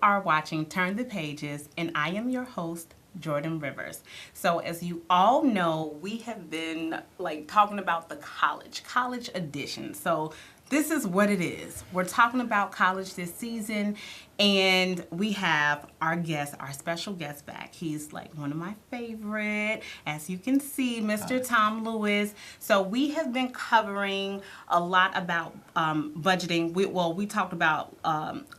are watching Turn the Pages, and I am your host, Jordan Rivers. So as you all know, we have been like talking about the college edition. So this is what it is. We're talking about college this season, and we have our special guest back. He's like one of my favorite, as you can see, Mr. Tom Lewis. So we have been covering a lot about budgeting. We talked about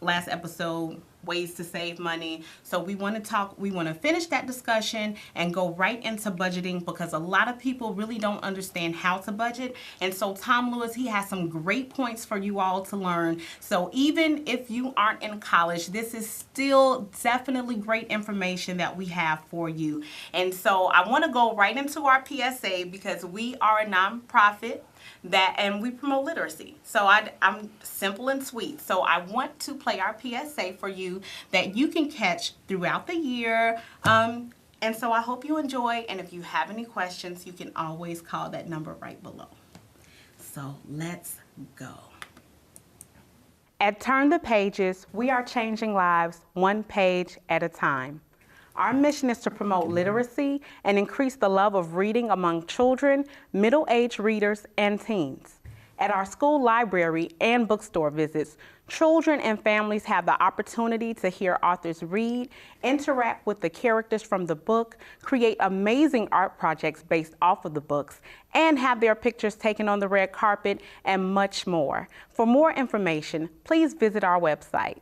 last episode ways to save money. So we want to finish that discussion and go right into budgeting because a lot of people really don't understand how to budget. And so Tom Lewis, he has some great points for you all to learn. So even if you aren't in college, this is still definitely great information that we have for you. And so I want to go right into our PSA because we are a nonprofit and we promote literacy. So I'm simple and sweet. So I want to play our PSA for you that you can catch throughout the year. And so I hope you enjoy. And if you have any questions, you can always call that number right below. So let's go. At Turn the Pages, we are changing lives one page at a time. Our mission is to promote literacy and increase the love of reading among children, middle-aged readers, and teens. At our school library and bookstore visits, children and families have the opportunity to hear authors read, interact with the characters from the book, create amazing art projects based off of the books, and have their pictures taken on the red carpet, and much more. For more information, please visit our website.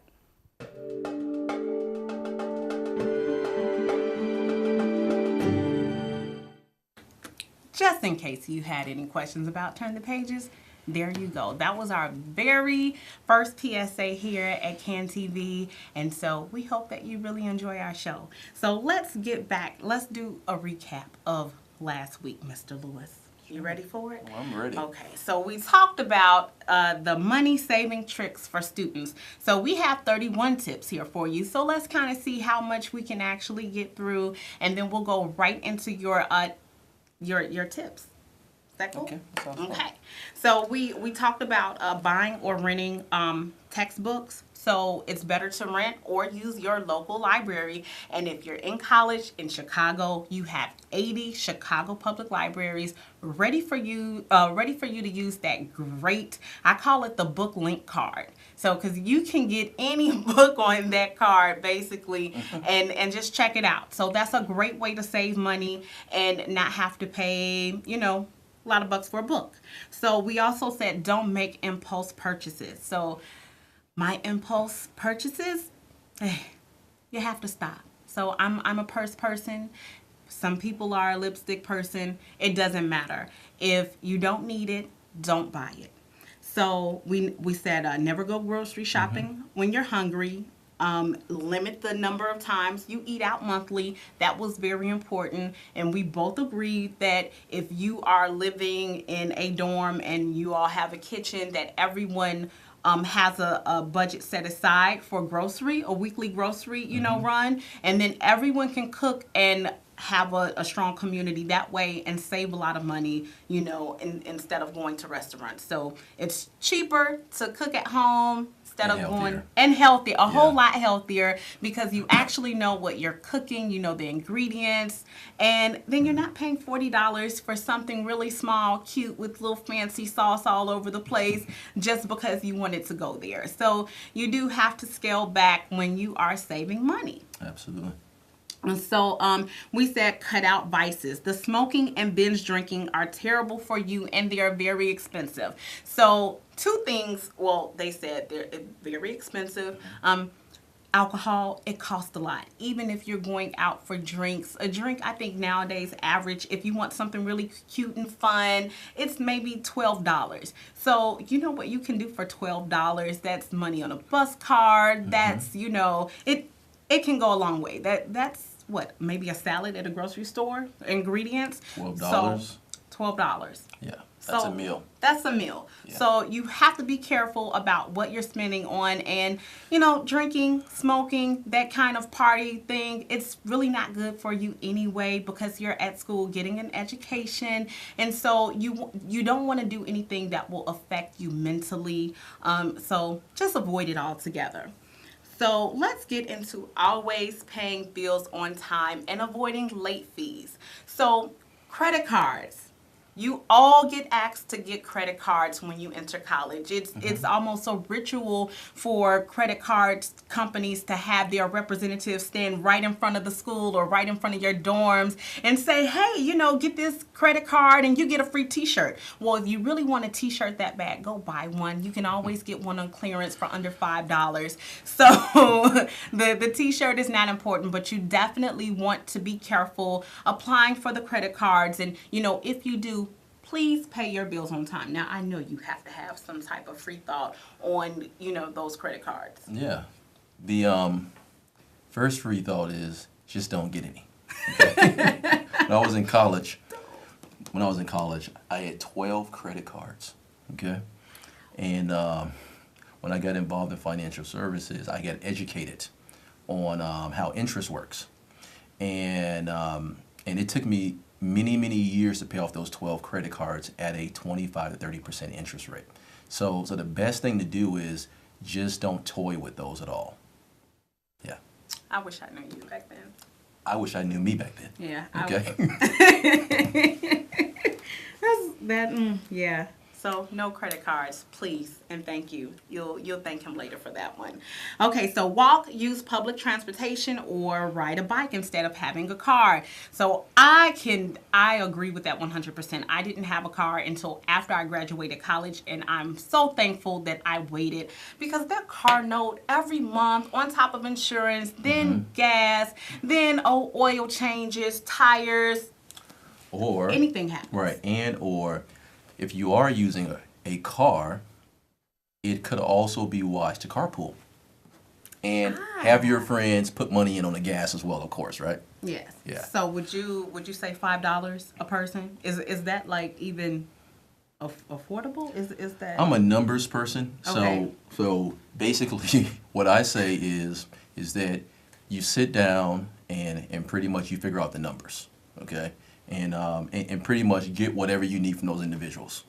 Just in case you had any questions about Turn the Pages, there you go. That was our very first PSA here at CAN TV, and so we hope that you really enjoy our show. So let's get back. Let's do a recap of last week, Mr. Lewis. You ready for it? Well, I'm ready. Okay, so we talked about the money-saving tricks for students. So we have 31 tips here for you. So let's kind of see how much we can actually get through, and then we'll go right into your tips. Is that cool? Okay. Okay. So we talked about buying or renting textbooks. So it's better to rent or use your local library. And if you're in college in Chicago, you have 80 Chicago public libraries ready for you to use that great, I call it the book link card. So because you can get any book on that card basically and just check it out. So that's a great way to save money and not have to pay, a lot of bucks for a book. So we also said don't make impulse purchases. So my impulse purchases, you have to stop. So I'm a purse person. Some people are a lipstick person. It doesn't matter. If you don't need it, don't buy it. So we said never go grocery shopping when you're hungry. Limit the number of times you eat out monthly. That was very important. And we both agreed that if you are living in a dorm and you all have a kitchen, that everyone has a budget set aside for a weekly grocery, run. And then everyone can cook and have a strong community that way and save a lot of money, instead of going to restaurants. So it's cheaper to cook at home instead of going and healthy, a whole lot healthier because you actually know what you're cooking, the ingredients, and then you're not paying $40 for something really small, cute with little fancy sauce all over the place just because you wanted to go there. So you do have to scale back when you are saving money. Absolutely. And so we said cut out vices. The smoking and binge drinking are terrible for you and they are very expensive. So two things, they said they're very expensive. Alcohol, it costs a lot. Even if you're going out for drinks, a drink I think nowadays average, if you want something really cute and fun, it's maybe $12. So you know what you can do for $12? That's money on a bus card. That's, it can go a long way. That's what, maybe a salad at a grocery store, ingredients. $12. So $12. Yeah, that's So a meal. That's a meal. Yeah. So you have to be careful about what you're spending on, and drinking, smoking, that kind of party thing, it's really not good for you anyway because you're at school getting an education, and so you don't want to do anything that will affect you mentally. So just avoid it altogether. So let's get into always paying bills on time and avoiding late fees. So, credit cards. You all get asked to get credit cards when you enter college. It's almost a ritual for credit cards companies to have their representatives stand right in front of the school or right in front of your dorms and say, "Hey, get this credit card and you get a free T-shirt." Well, if you really want a T-shirt that bad, go buy one. You can always get one on clearance for under $5. So the T-shirt is not important, but you definitely want to be careful applying for the credit cards. And if you do, please pay your bills on time. Now, I know you have to have some type of free thought on, those credit cards. Yeah. The first free thought is just don't get any. Okay? When I was in college, I had 12 credit cards. Okay? And when I got involved in financial services, I got educated on how interest works. And it took me many, many years to pay off those 12 credit cards at a 25 to 30% interest rate. So the best thing to do is just don't toy with those at all. Yeah. I wish I knew you back then. I wish I knew me back then. Yeah. Okay. Yeah. So no credit cards, please, and thank you. You'll thank him later for that one. Okay, so walk, use public transportation, or ride a bike instead of having a car. So I agree with that 100%. I didn't have a car until after I graduated college, and I'm so thankful that I waited, because that car note every month on top of insurance, then gas, then oil changes, tires, Or anything happens. Right, or if you are using a car, it could also be wise to carpool. And have your friends put money in on the gas as well, of course, right? Yes. Yeah. So would you say $5 a person? Is that like even affordable? Is that? I'm a numbers person, Okay. so basically what I say is that you sit down and pretty much you figure out the numbers, okay? And pretty much get whatever you need from those individuals.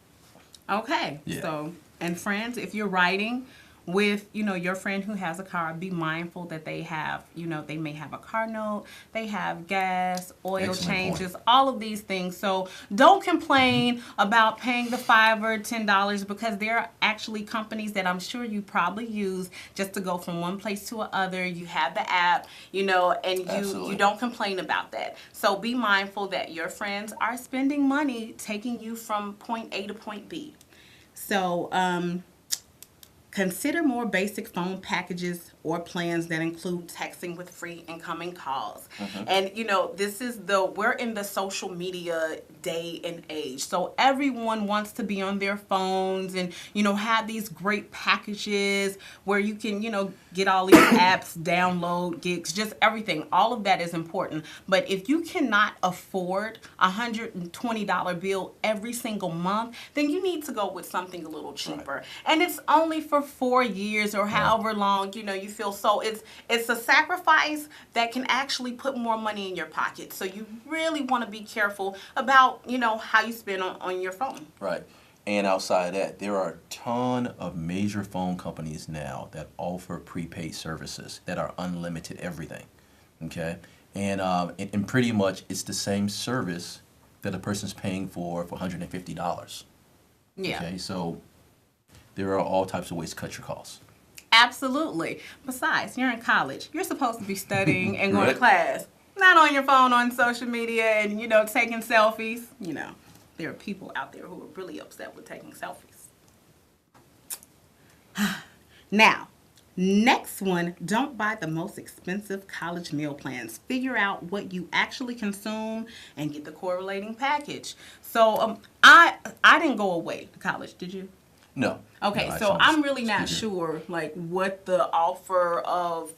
Okay. Yeah. So, and friends, if you're riding with, your friend who has a car, be mindful that they have, they may have a car note, they have gas, oil Excellent changes, point. all of these things. So don't complain about paying the $5 or $10, because there are actually companies that I'm sure you probably use just to go from one place to another. You have the app, and Absolutely. you don't complain about that. So be mindful that your friends are spending money taking you from point A to point B. So, consider more basic phone packages or plans that include texting with free incoming calls. And we're in the social media day and age. So everyone wants to be on their phones and, have these great packages where you can, get all these apps, download gigs, just everything. All of that is important. But if you cannot afford a $120 bill every single month, then you need to go with something a little cheaper. Right. And it's only for 4 years or however long, you feel. So it's a sacrifice that can actually put more money in your pocket. So you really want to be careful about, how you spend on your phone. Right. And outside of that, there are a ton of major phone companies now that offer prepaid services that are unlimited everything. Okay? And pretty much it's the same service that a person's paying for $150. Yeah. Okay? So there are all types of ways to cut your costs. Absolutely. Besides, you're in college. You're supposed to be studying and going Right. to class. Not on your phone, on social media, and, taking selfies. There are people out there who are really upset with taking selfies. Now, next one, don't buy the most expensive college meal plans. Figure out what you actually consume and get the correlating package. So I didn't go away to college, did you? No. Okay, No, so I I'm really not excuse me. sure what the offer of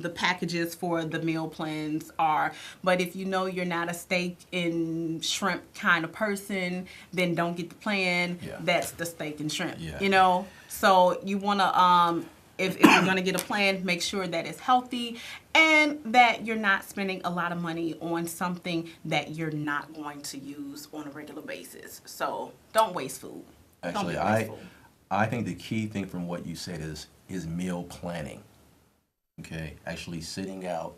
the packages for the meal plans are. But if you're not a steak and shrimp kind of person, then don't get the plan. Yeah. That's the steak and shrimp. Yeah. So you want to if you're going to get a plan, make sure that it's healthy and that you're not spending a lot of money on something that you're not going to use on a regular basis. So don't waste food. Actually, Don't be wasteful. I think the key thing from what you said is meal planning. Okay, actually sitting down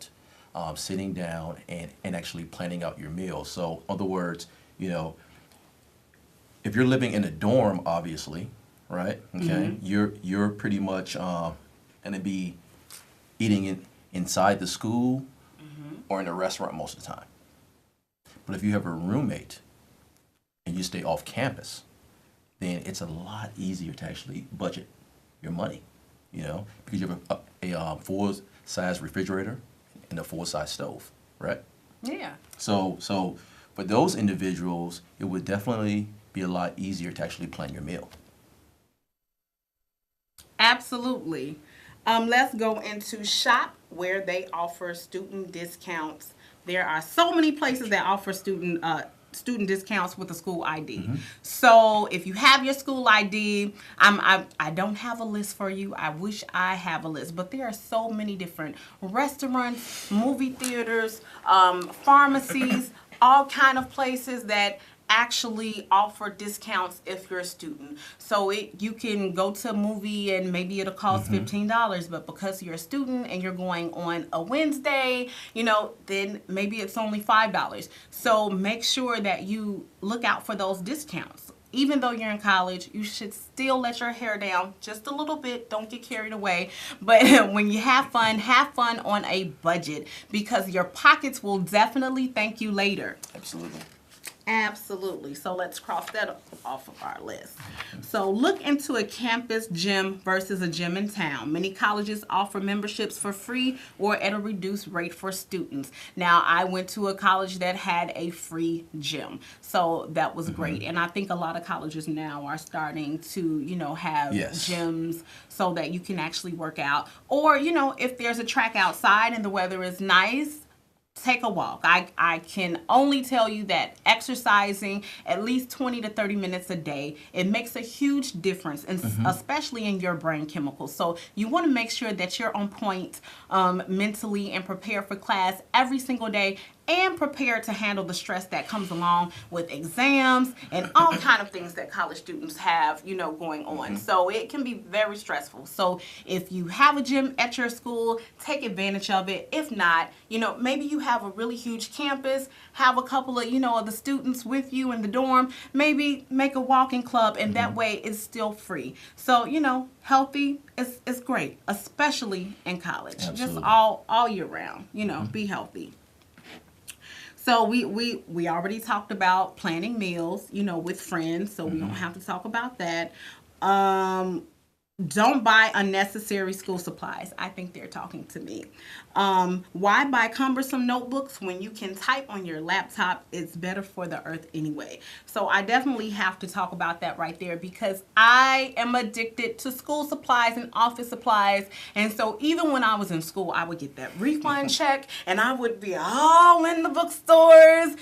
and actually planning out your meal. So, in other words, if you're living in a dorm, obviously, right? Okay, you're pretty much going to be eating inside the school or in a restaurant most of the time. But if you have a roommate and you stay off campus, then it's a lot easier to actually budget your money, because you have a full-size refrigerator and a full-size stove, right? Yeah. So for those individuals, it would definitely be a lot easier to actually plan your meal. Absolutely. Let's go into shop where they offer student discounts. There are so many places that offer student discounts with a school ID. So if you have your school ID, I don't have a list for you. I wish I have a list, but there are so many different restaurants, movie theaters, pharmacies, all kind of places that actually offer discounts if you're a student. So you can go to a movie and maybe it'll cost $15, but because you're a student and you're going on a Wednesday, then maybe it's only $5. So make sure that you look out for those discounts. Even though you're in college, you should still let your hair down just a little bit. Don't get carried away. But when you have fun on a budget, because your pockets will definitely thank you later. Absolutely. Absolutely. So let's cross that off of our list. So look into a campus gym versus a gym in town. Many colleges offer memberships for free or at a reduced rate for students. Now, I went to a college that had a free gym. So that was great. And I think a lot of colleges now are starting to, have gyms so that you can actually work out. Or, if there's a track outside and the weather is nice, take a walk. I can only tell you that exercising at least 20 to 30 minutes a day, it makes a huge difference, and especially in your brain chemicals. So you want to make sure that you're on point mentally and prepare for class every single day, and prepared to handle the stress that comes along with exams and all kind of things that college students have, going on. So it can be very stressful. So if you have a gym at your school, take advantage of it. If not, maybe you have a really huge campus, have a couple of, of the students with you in the dorm, maybe make a walking club, and that way it's still free. So, healthy is great, especially in college. Absolutely. Just all year round, be healthy. So we already talked about planning meals, with friends, so we don't have to talk about that. Don't buy unnecessary school supplies. I think they're talking to me. Why buy cumbersome notebooks when you can type on your laptop? It's better for the earth anyway. So I definitely have to talk about that right there, because I am addicted to school supplies and office supplies. And so even when I was in school, I would get that refund check and I would be all in the bookstores,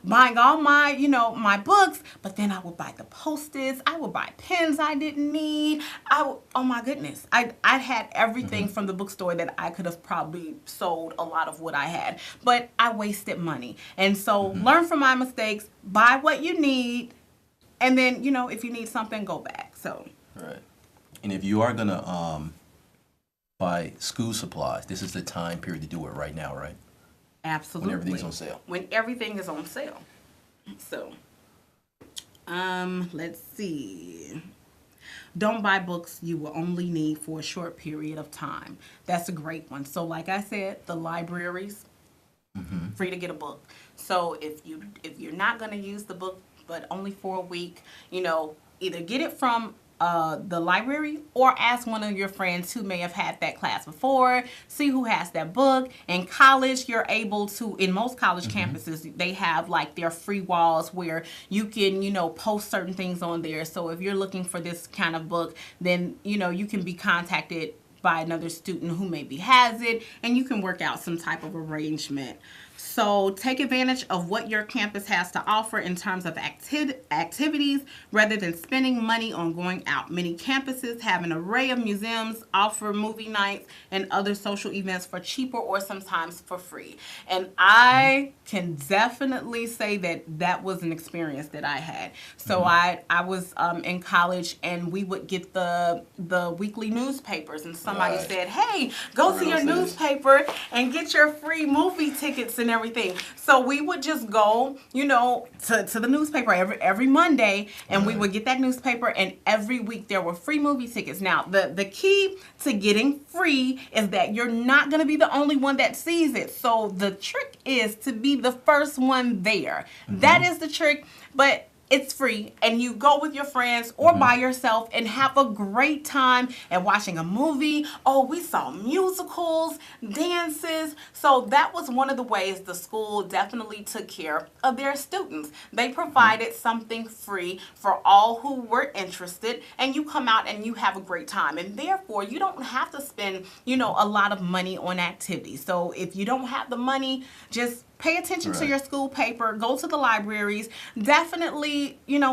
buying all my, my books. But then I would buy the Post-its. I would buy pens I didn't need. Oh my goodness. I had everything from the bookstore that I could have probably sold a lot of what I had, but I wasted money. And so learn from my mistakes, buy what you need, and then, if you need something, go back. So. Right. And if you are going to buy school supplies, this is the time period to do it right now, right? Absolutely. When everything's on sale. When everything is on sale. So, let's see. Don't buy books you will only need for a short period of time. That's a great one. So like I said, the libraries, free to get a book. So if you're not going to use the book, but only for a week, either get it from the library or ask one of your friends who may have had that class before, see who has that book. In college, you're able to, in most college campuses, they have like their free walls where you can, post certain things on there. So if you're looking for this kind of book, then, you can be contacted by another student who maybe has it, and you can work out some type of arrangement. So take advantage of what your campus has to offer in terms of activities rather than spending money on going out. Many campuses have an array of museums, offer movie nights, and other social events for cheaper or sometimes for free. And I can definitely say that that was an experience that I had. So I was in college, and we would get the weekly newspapers, and somebody Right. said, "Hey, go see your newspaper and get your free movie tickets and everything." So we would just go, to the newspaper every Monday, and we would get that newspaper, and every week there were free movie tickets. Now, the key to getting free is that you're not going to be the only one that sees it. So the trick is to be the first one there. That is the trick, but it's free, and you go with your friends or by yourself and have a great time and watching a movie. Oh, we saw musicals, dances. So that was one of the ways the school definitely took care of their students. They provided something free for all who were interested, and you come out and you have a great time. And therefore, you don't have to spend, a lot of money on activities. So if you don't have the money, just pay attention to your school paper, go to the libraries, definitely,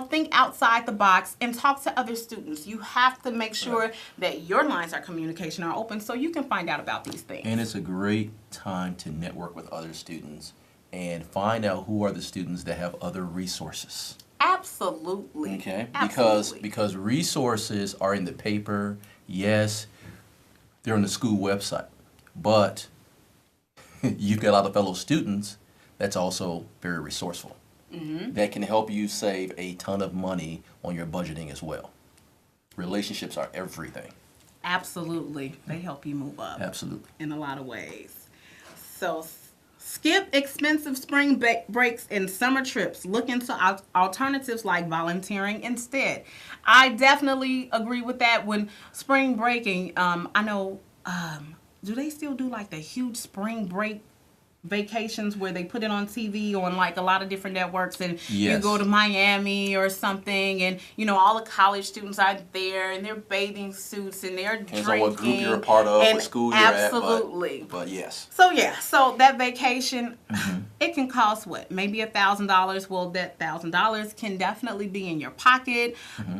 think outside the box and talk to other students. You have to make sure that your lines of communication are open so you can find out about these things. And it's a great time to network with other students and find out who are the students that have other resources. Absolutely. Okay? Absolutely. Because resources are in the paper, yes, they're on the school website, but you've got a lot of fellow students that's also very resourceful. That can help you save a ton of money on your budgeting as well. Relationships are everything. Absolutely. They help you move up. Absolutely. In a lot of ways. So skip expensive spring breaks and summer trips. Look into alternatives like volunteering instead. I definitely agree with that. When spring breaking, I know, do they still do like the huge spring break vacations where they put it on TV on like a lot of different networks, and you Yes. go to Miami or something, and all the college students are there in their bathing suits and they're Depends drinking. on what group you're a part of, and what school you're at. absolutely. But yes. So that vacation, it can cost what? Maybe $1,000. Well, that $1,000 can definitely be in your pocket.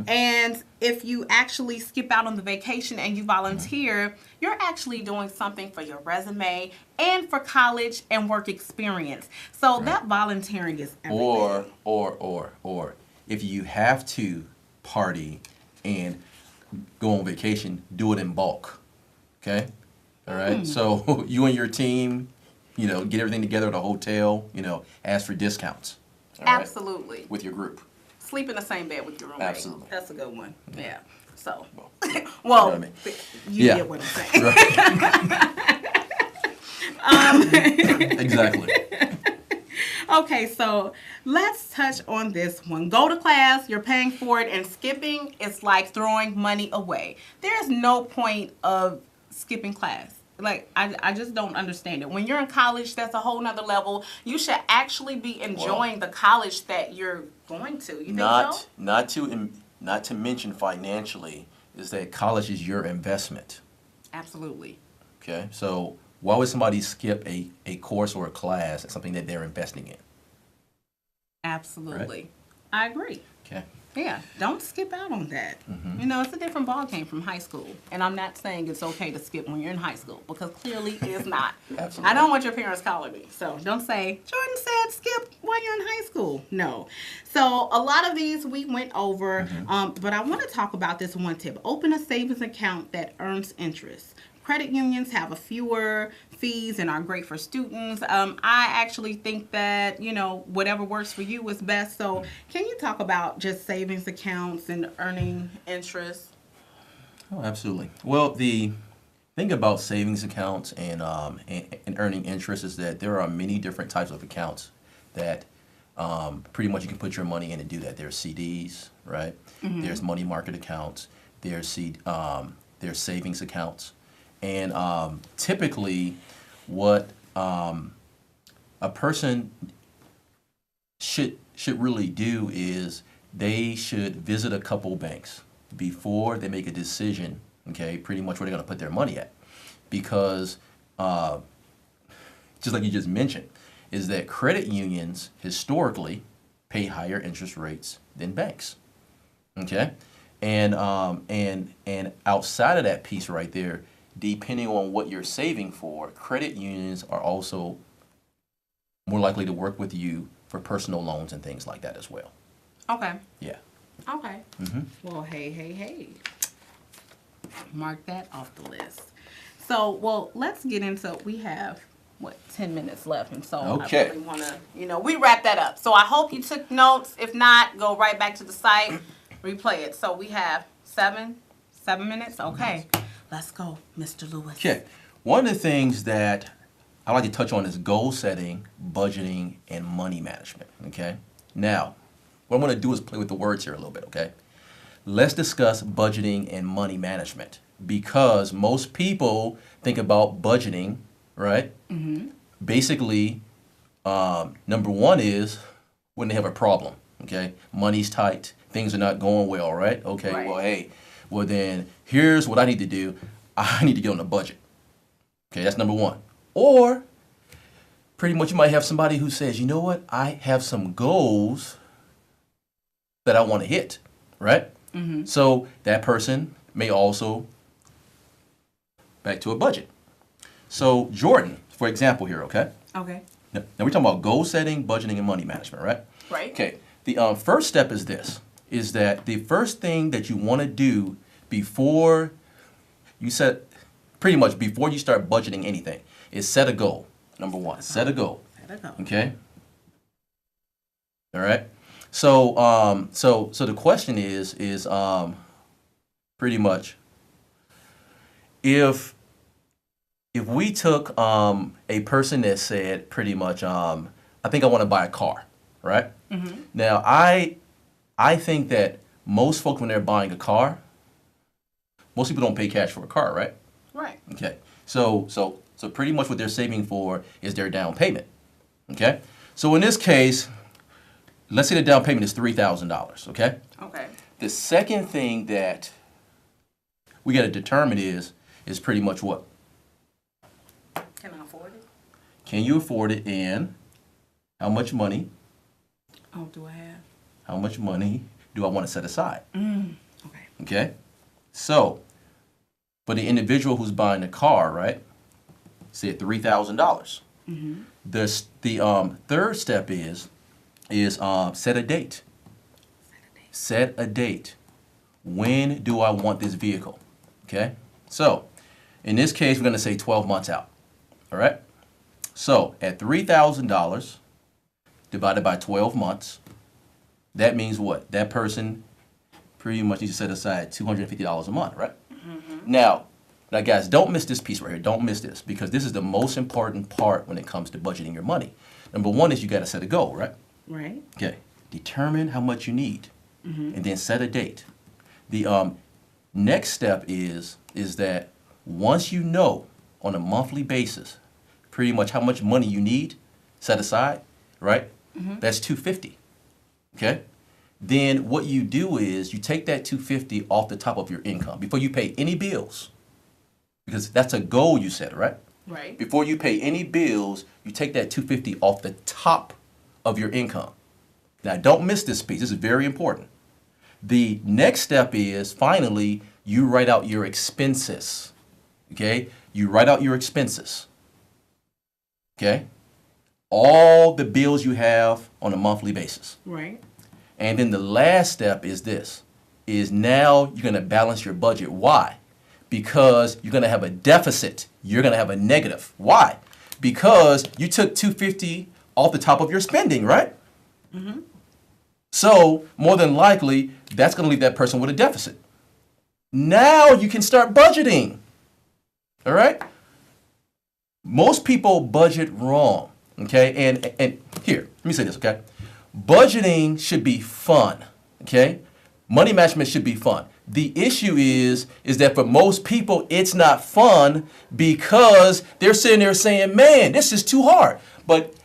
And if you actually skip out on the vacation and you volunteer, you're actually doing something for your resume and for college and work experience. So that volunteering is everything. Or if you have to party and go on vacation, do it in bulk. Okay? All right? So you and your team, get everything together at a hotel, ask for discounts. All right? Absolutely. With your group. Sleep in the same bed with your roommate. Absolutely. That's a good one. Yeah. So, You know well, what I mean? you Yeah. get what I'm saying. Right. Exactly. Okay, so let's touch on this one. Go to class, you're paying for it, and skipping is like throwing money away. There's no point of skipping class. Like, I just don't understand it. When you're in college, that's a whole nother level. You should actually be enjoying the college that you're going to. You think so? Not to mention financially, is that college is your investment. Absolutely. Okay? So why would somebody skip a course or a class, something that they're investing in? Absolutely. I agree. Okay. Yeah, don't skip out on that. It's a different ballgame from high school. And I'm not saying it's okay to skip when you're in high school, because clearly it's not. Absolutely. I don't want your parents calling me. So don't say, Jordan said skip while you're in high school. No. So a lot of these we went over, but I want to talk about this one tip. Open a savings account that earns interest. Credit unions have a fewer fees and are great for students. I actually think that, whatever works for you is best. So can you talk about just savings accounts and earning interest? Oh, absolutely. Well, the thing about savings accounts and earning interest is that there are many different types of accounts that pretty much you can put your money in and do that. There's CDs, right? There's money market accounts. There's savings accounts. And typically, what a person should really do is they should visit a couple banks before they make a decision. Okay, pretty much where they're going to put their money at, because just like you just mentioned, is that credit unions historically pay higher interest rates than banks. Okay, and outside of that piece right there, depending on what you're saving for, credit unions are also more likely to work with you for personal loans and things like that as well. Okay. Yeah. Okay. Mm-hmm. Well, hey. Mark that off the list. So, well, let's get into, we have, 10 minutes left. And so Okay. I really want to, we wrap that up. So I hope you took notes. If not, go right back to the site, replay it. So we have 7 minutes. Okay. Let's go, Mr. Lewis. Okay. One of the things that I like to touch on is goal setting, budgeting, and money management. Okay. Now, what I'm going to do is play with the words here a little bit. Okay. Let's discuss budgeting and money management because most people think about budgeting, right? Mm-hmm. Basically, number one is when they have a problem. Okay. Money's tight. Things are not going well, right? Okay. Right. Well, hey, well then here's what I need to do. I need to get on a budget. Okay, that's number one. Or pretty much you might have somebody who says, you know what, I have some goals that I want to hit, right? Mm-hmm. So that person may also back to a budget. So Jordan, for example here, okay? Okay. Now we're talking about goal setting, budgeting, and money management, right? Right. Okay. The first step is this, is that the first thing that you want to do before you set, pretty much before you start budgeting anything, is set a goal. Number one, set a goal. Set a goal. Okay. All right. So, so the question is pretty much if we took a person that said pretty much I think I want to buy a car, right? Mm-hmm. Now I think that most folks when they're buying a car, most people don't pay cash for a car, right? Right. Okay. So pretty much what they're saving for is their down payment. Okay. So in this case, let's say the down payment is $3,000. Okay. Okay. The second thing that we got to determine is pretty much what? Can I afford it? Can you afford it, and how much money? Oh, do I have? How much money do I want to set aside? Okay. Okay. So, for the individual who's buying the car, right? Say $3,000. Mm-hmm. The third step is set a date. Set a date. When do I want this vehicle? Okay. So, in this case, we're going to say 12 months out. All right. So, at $3,000 divided by 12 months, that means what? That person pretty much needs to set aside $250 a month, right? Mm-hmm. Now, guys, don't miss this piece right here. Don't miss this because this is the most important part when it comes to budgeting your money. Number one is you got to set a goal, right? Right. Okay. Determine how much you need, and then set a date. The next step is that once you know on a monthly basis, pretty much how much money you need set aside, right? Mm-hmm. That's $250. Okay. Then what you do is you take that $250 off the top of your income before you pay any bills, because that's a goal you set, right? Right. Before you pay any bills, you take that $250 off the top of your income. Now, don't miss this piece. This is very important. The next step is finally you write out your expenses. Okay? You write out your expenses. Okay? All the bills you have on a monthly basis. Right. And then the last step is this, is now you're going to balance your budget. Why? Because you're going to have a deficit. You're going to have a negative. Why? Because you took $250 off the top of your spending, right? Mm-hmm. So more than likely, that's going to leave that person with a deficit. Now you can start budgeting. All right? Most people budget wrong. Okay? And here, let me say this, okay? Budgeting should be fun, okay? Money management should be fun. The issue is that for most people, it's not fun because they're sitting there saying, man, this is too hard. But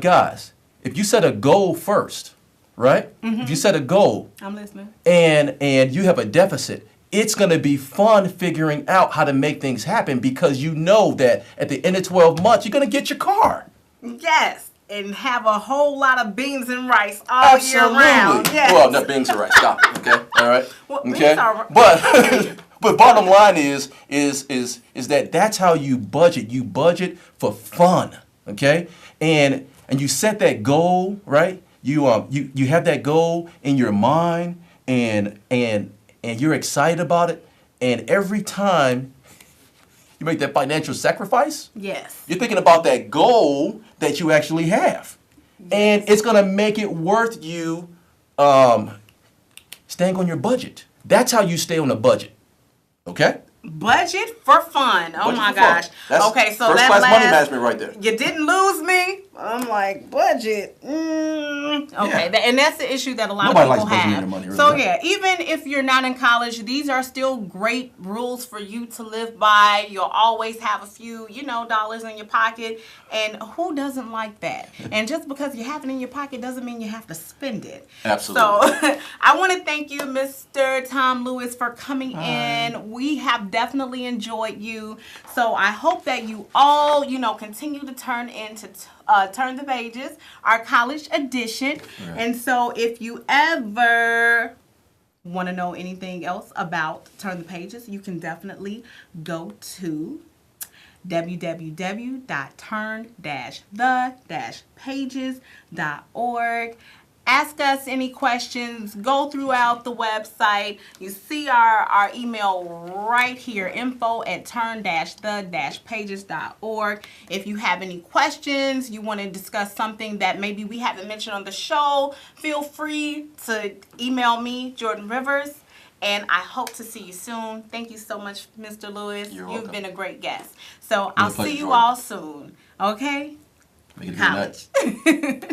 guys, if you set a goal first, right? Mm-hmm. If you set a goal, I'm listening, and you have a deficit, it's going to be fun figuring out how to make things happen because you know that at the end of 12 months, you're going to get your car. Yes. and have a whole lot of beans and rice all year round. Absolutely. Yes. Well, not beans are right. Stop it. Okay. All right. Well, beans Okay. are- But but bottom line is that that's how you budget. You budget for fun. Okay. And you set that goal, right? You have that goal in your mind, and you're excited about it. And every time you make that financial sacrifice, Yes. you're thinking about that goal that you actually have. And it's going to make it worth you staying on your budget. That's how you stay on a budget. Okay? Budget for fun. Oh Budget my for fun. gosh. That's Okay, so first that class last, money management right there. You didn't lose me. I'm like, budget. Okay, Yeah. and that's the issue that a lot Nobody of people likes budgeting have. their money, really, So right? yeah, even if you're not in college, these are still great rules for you to live by. You'll always have a few, dollars in your pocket, and who doesn't like that? And just because you have it in your pocket doesn't mean you have to spend it. Absolutely. So I want to thank you, Mr. Tom Lewis, for coming in. We have definitely enjoyed you. So I hope that you all, continue to turn the pages, our college edition. Right. And so if you ever want to know anything else about Turn the Pages, you can definitely go to www.turn-the-pages.org. Ask us any questions. Go throughout the website. You see our email right here, info@turn-the-pages.org. If you have any questions, you want to discuss something that maybe we haven't mentioned on the show, feel free to email me, Jordan Rivers. And I hope to see you soon. Thank you so much, Mr. Lewis. You're You've welcome. been a great guest. So Been a I'll pleasure, see you Jordan. all soon. Okay? Make it a good night. College.